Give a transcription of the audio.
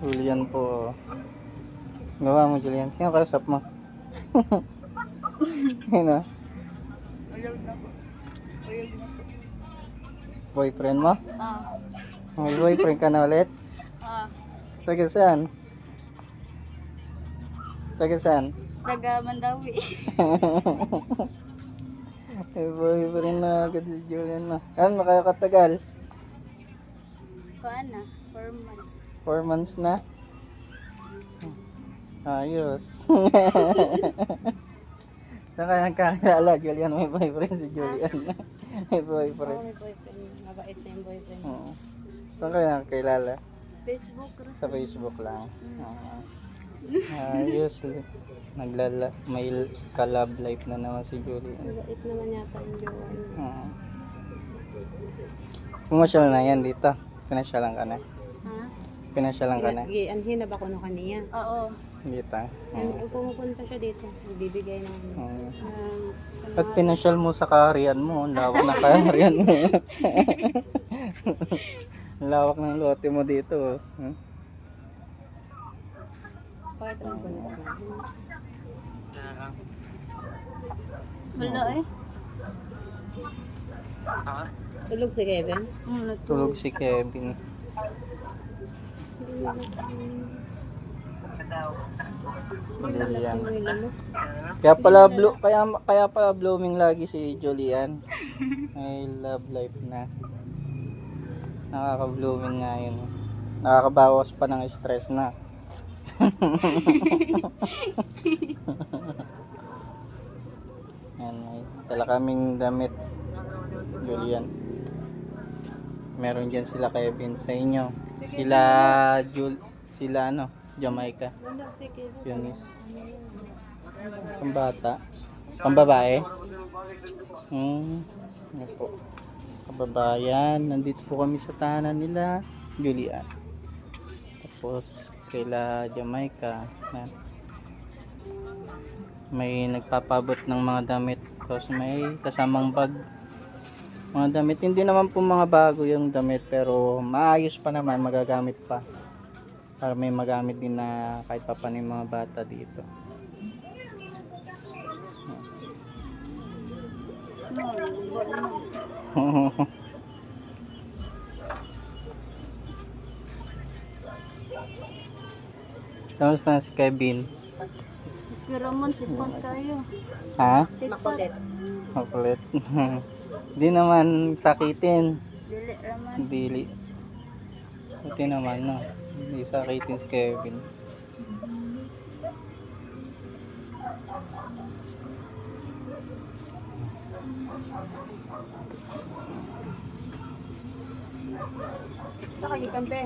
Julian po. Gawa mo, Julian. Sino kausap mo? Ayun o. Ayaw na po. Ayaw na po. Boyfriend mo? Ah. May boyfriend ka na ulit? Ah. Taga saan? Taga saan? Taga Mandawi. May boyfriend na agad si Julian na. Ano kayo katagal? Kuan na. 4 months. 4 months na? Ayos. Saan ka nagkakilala, Julian? May boyfriend si Julian. May boyfriend. May boyfriend. Mabait na yung boyfriend. Oo. Saan kayo nakakilala? Facebook. Sa Facebook lang. Ayos. May ka-love life na naman si Julian. Mabait naman yata yung jowa niya. Oo. Pumasyal na yan dito. Pinasyalan ka na. Ha? Pinasyalan ka na. Anhin na ba ko no kaniya? Oo. Dito. Pumupunta siya dito. Nagbibigay ng At pinasyal mo sa kaharian mo. Ang lawak ng kaharian mo. Ang lawak ng lote mo dito. Pakita mo ba nito? Wala eh. Tulog si Kevin? Tulog si Kevin. Julian. Kaya pala blooming lagi si Julian. May love life na. Nakaka-blooming nga yun. Nakakabawas pa ng stress na. Yan, may dala kaming damit, Julian. Meron dyan sila Kevin sa inyo. Sila Jamaica. Eunice. Pambata. Pambabae. Ano po. Kababayan. Nandito po kami sa tahanan nila, Julian. Tapos kaila Jamaica. May nagpapabot ng mga damit. Tapos may kasamang bag. Mga damit. Hindi naman po mga bago yung damit. Pero maayos pa naman. Magagamit pa. Para may magamit din na kahit pa paano yung mga bata dito. Tapos na si Kevin. Pero man, sipot kayo. Ha? Makulit. Makulit. Hindi naman sakitin. Dili raman. Dili. Buti naman, no? Hindi sakitin si Kevin. Nakagikampe.